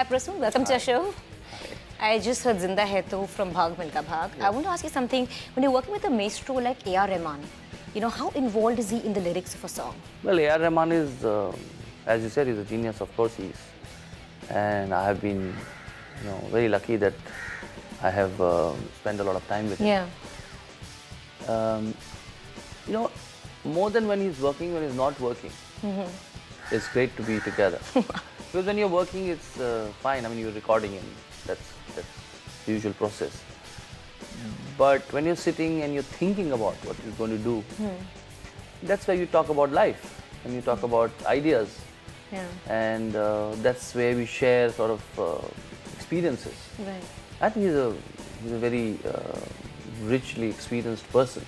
Hi Prasoon, welcome to our show. I just heard Zinda Hai To from Bhag Milka Bhag. I want to ask you something. When you're working with a maestro like A.R. Rahman, how involved is he in the lyrics of a song? Well, A.R. Rahman is, as you said, he's a genius. Of course he is. And I have been, very lucky that I have spent a lot of time with him. Yeah. More than when he's working, when he's not working, it's great to be together. Because when you're working, it's fine. I mean, you're recording and that's the usual process. But when you're sitting and you're thinking about what you're going to do, that's where you talk about life and you talk about ideas. Yeah. And that's where we share sort of experiences. Right. I think he's a very richly experienced person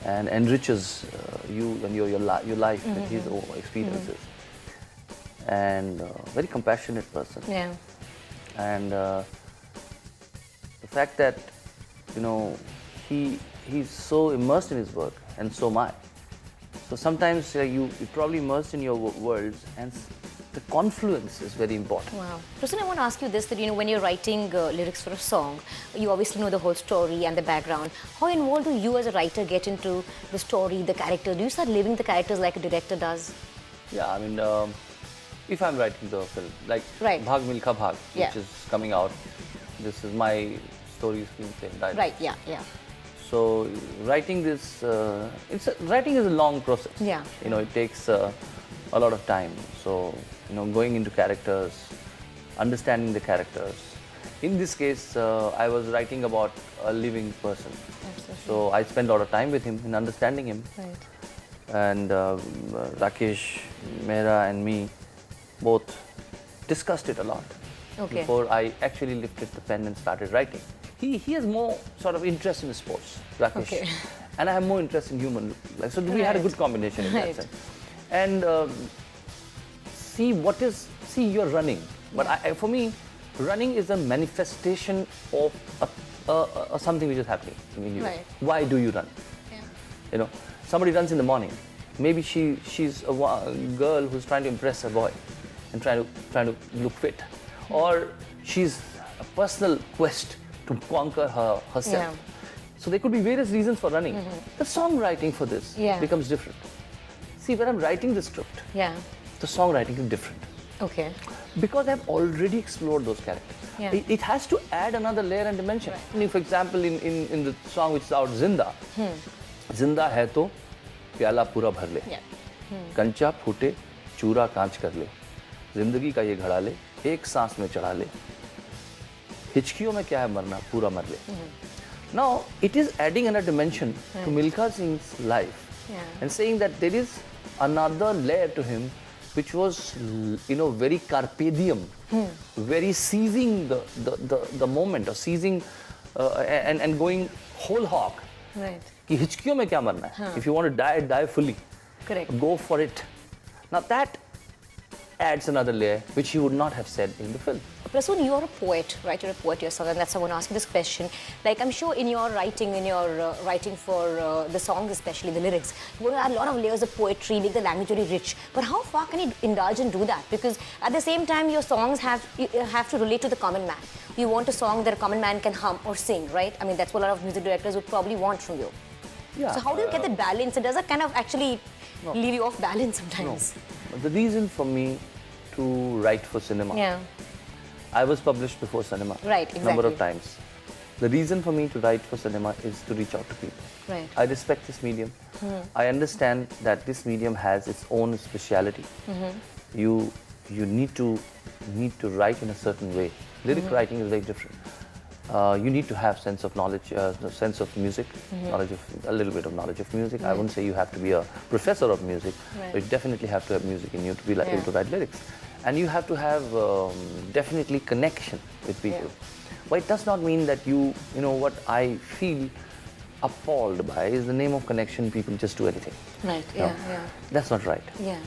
and enriches you and your life with his own experiences. And very compassionate person. Yeah. And the fact that he's so immersed in his work, and so am I. So sometimes you're probably immersed in your worlds, and the confluence is very important. Wow. Prasoon, I want to ask you this, that when you're writing lyrics for a song, you obviously know the whole story and the background. How involved do you as a writer get into the story, the character? Do you start living the characters like a director does? Yeah, I mean, if I'm writing the film, like Bhag Milka Bhag, which is coming out, this is my story screenplay. Right, yeah. So writing this, writing is a long process. Yeah. It takes a lot of time. So, going into characters, understanding the characters. In this case, I was writing about a living person. Absolutely. So I spent a lot of time with him in understanding him. Right. And Rakesh, Mehra and me both discussed it a lot before I actually lifted the pen and started writing. He has more sort of interest in sports, Rakesh, and I have more interest in human life. So we had a good combination in that sense. And you're running, but for me, running is a manifestation of something which is happening in you. Right. Why do you run? Yeah. Somebody runs in the morning. Maybe she's a girl who's trying to impress a boy and trying to look fit, or she's a personal quest to conquer herself. Yeah. So there could be various reasons for running. The songwriting for this becomes different. See, when I'm writing the script, the songwriting is different. Okay. Because I've already explored those characters. Yeah. It has to add another layer and dimension. Right. I mean, for example, in the song which is out, Zinda. Zinda hai to प्याला पूरा भर ले, कंचा फूटे चूरा कांच कर ले, जिंदगी का ये घड़ा ले, एक सांस में चढ़ा ले, हिचकियों में क्या है मरना, पूरा मर ले. Now it is adding another dimension to Milka Singh's life and saying that there is another layer to him, which was very carpe diem, very seizing the moment, or seizing and going whole hog. Right. कि हिचकियों में क्या मरना है? If you want to die fully. Correct. Go for it. Now that adds another layer which he would not have said in the film. Prasoon, you're a poet, right? You're a poet yourself, and that's why I want to ask you this question. Like, I'm sure in your writing, for the songs, especially the lyrics, you want to add a lot of layers of poetry, make the language very rich. But how far can you indulge and do that? Because at the same time, your songs have to relate to the common man. You want a song that a common man can hum or sing, right? I mean, that's what a lot of music directors would probably want from you. Yeah. So how do you get that balance? And does that kind of actually leave you off balance sometimes? No. The reason for me to write for cinema. Yeah. I was published before cinema. Right, exactly. Number of times. The reason for me to write for cinema is to reach out to people. Right. I respect this medium. I understand that this medium has its own speciality. You need to write in a certain way. Lyric writing is very different. You need to have sense of knowledge, sense of music, a little bit of knowledge of music. I wouldn't say you have to be a professor of music, but you definitely have to have music in you to be able to write lyrics. And you have to have definitely connection with people. But it does not mean that what I feel appalled by is the name of connection, people just do anything. Right, That's not right. Yeah.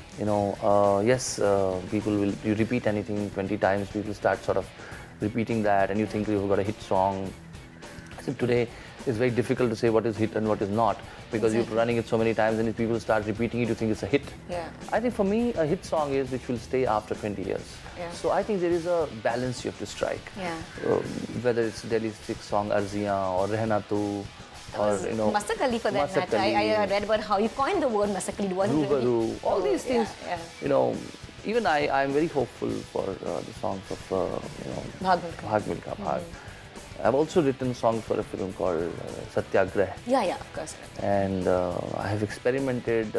Yes, you repeat anything 20 times, people start sort of repeating that, and you think you've got a hit song. So today, it's very difficult to say what is hit and what is not, because you're running it so many times, and if people start repeating it, you think it's a hit. Yeah. I think for me, a hit song is which will stay after 20 years. Yeah. So I think there is a balance you have to strike. Yeah. Whether it's Delhi 6 song Arziyan or Rehna Tu, or Masak Ali for that Masak matter. I Ali, read about how you coined the word Masak Ali. It wasn't really... Rubaru, all these things. Yeah. Even I'm very hopeful for the songs of Bhag Milkha. Bhag Milkha Bhag. I've also written songs for a film called Satyagrah. Yeah, of course. And I have experimented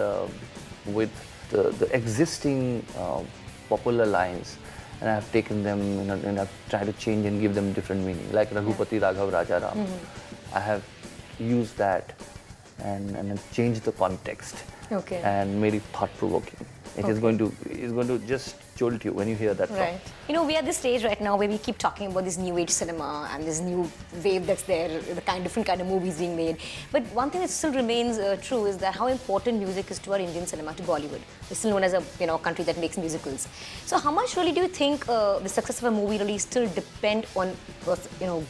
with the existing popular lines, and I have taken them and I've tried to change and give them different meaning. Like Raghupati Raghav Raja Ram. I have used that and changed the context and made it thought-provoking. It is going to just jolt you when you hear that song. Right. We are at this stage right now where we keep talking about this new age cinema and this new wave that's there, the different kind of movies being made. But one thing that still remains true is that how important music is to our Indian cinema, to Bollywood. We're still known as a country that makes musicals. So how much really do you think the success of a movie really still depend on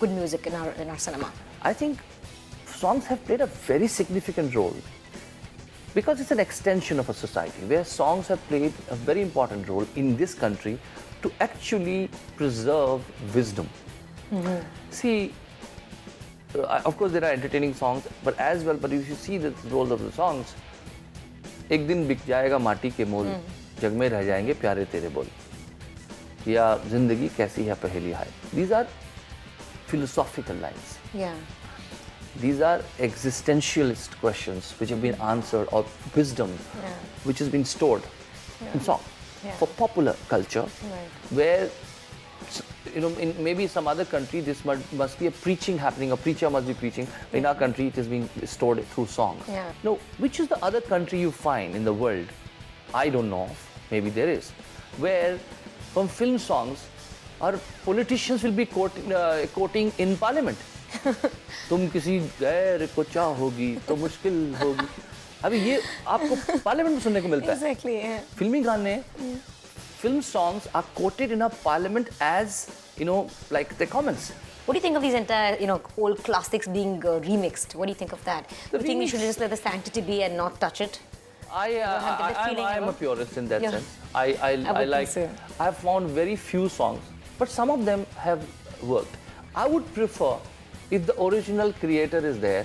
good music in our cinema? I think songs have played a very significant role, because it's an extension of a society where songs have played a very important role in this country to actually preserve wisdom. See, of course there are entertaining songs, but if you see the role of the songs, एक दिन बिक जाएगा माटी के मोल, जग में रह जाएंगे प्यारे तेरे बोल, या जिंदगी कैसी है पहेली हाय. These are philosophical lines. Yeah. These are existentialist questions which have been answered, or wisdom which has been stored in song for popular culture, where in maybe some other country this must be a preaching happening, a preacher must be preaching. In our country it is being stored through songs. Which is the other country you find in the world, I don't know, maybe there is, where from film songs our politicians will be quoting in parliament. तुम किसी गैर को चाहोगी तो मुश्किल होगी. अभी ये आपको पार्लियामेंट में सुनने को मिलता है. Exactly, yeah. फिल्मी गाने, film songs are quoted in a parliament as like the comments. What do you think of these entire old classics being remixed? What do you think of that? Do you think we should just let the sanctity be and not touch it? I am a purist in that sense. I like. So. I have found very few songs, but some of them have worked. I would prefer if the original creator is there,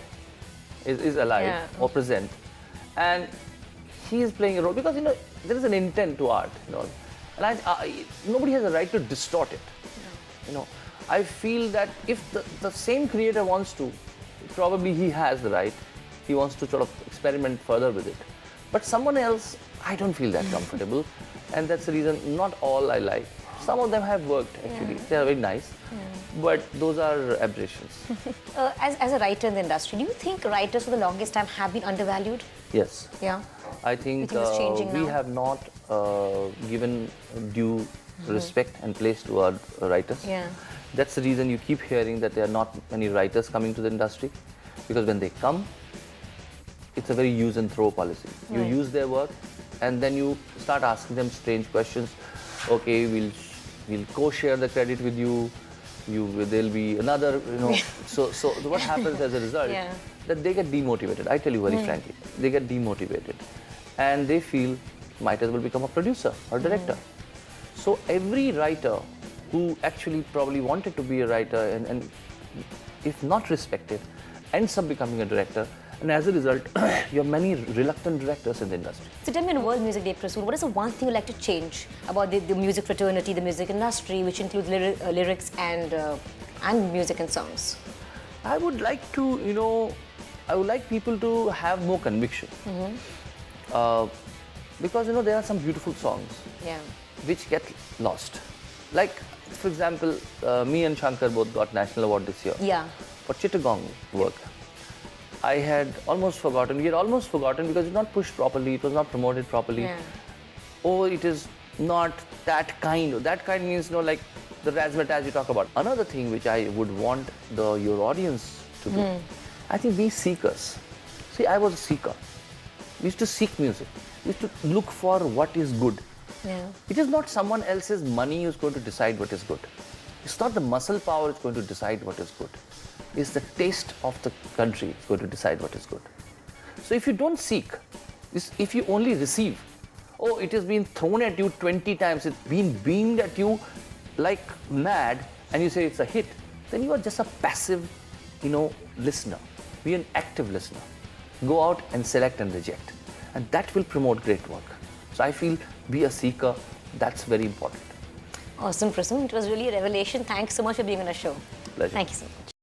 is alive or present, and he is playing a role, because there is an intent to art, and nobody has a right to distort it. I feel that if the same creator wants to, probably he has the right. He wants to sort of experiment further with it, but someone else, I don't feel that comfortable, and that's the reason not all I like. Some of them have worked actually. They are very nice. But those are aberrations. As a writer in the industry, do you think writers for the longest time have been undervalued? Yes. Yeah. I think it's changing we now? have not given due respect and place to our writers. Yeah. That's the reason you keep hearing that there are not many writers coming to the industry, because when they come, it's a very use and throw policy. You use their work and then you start asking them strange questions. Okay, we'll co-share the credit with you. There'll be another, So what happens as a result? That they get demotivated. I tell you very frankly, they get demotivated, and they feel might as well become a producer or director. So every writer who actually probably wanted to be a writer and if not respected, ends up becoming a director. And as a result, you have many reluctant directors in the industry. So tell me, on World Music Day, Prasoon, what is the one thing you'd like to change about the music fraternity, the music industry, which includes lyrics and music and songs? I would like to, I would like people to have more conviction. Because, there are some beautiful songs which get lost. Like, for example, me and Shankar both got National Award this year for Chittagong work. I had almost forgotten. We had almost forgotten because it's not pushed properly. It was not promoted properly. Oh, it is not that kind. That kind means, like the razzmatazz you talk about. Another thing which I would want your audience to do, I think we seekers. See, I was a seeker. We used to seek music. We used to look for what is good. It is not someone else's money who's going to decide what is good. It's not the muscle power that's going to decide what is good. It's the taste of the country that's going to decide what is good. So if you don't seek, if you only receive, oh, it has been thrown at you 20 times, it's been beamed at you like mad, and you say it's a hit, then you are just a passive, listener. Be an active listener. Go out and select and reject. And that will promote great work. So I feel be a seeker. That's very important. Awesome, Prasoon. It was really a revelation. Thanks so much for being on our show. Pleasure. Thank you so much.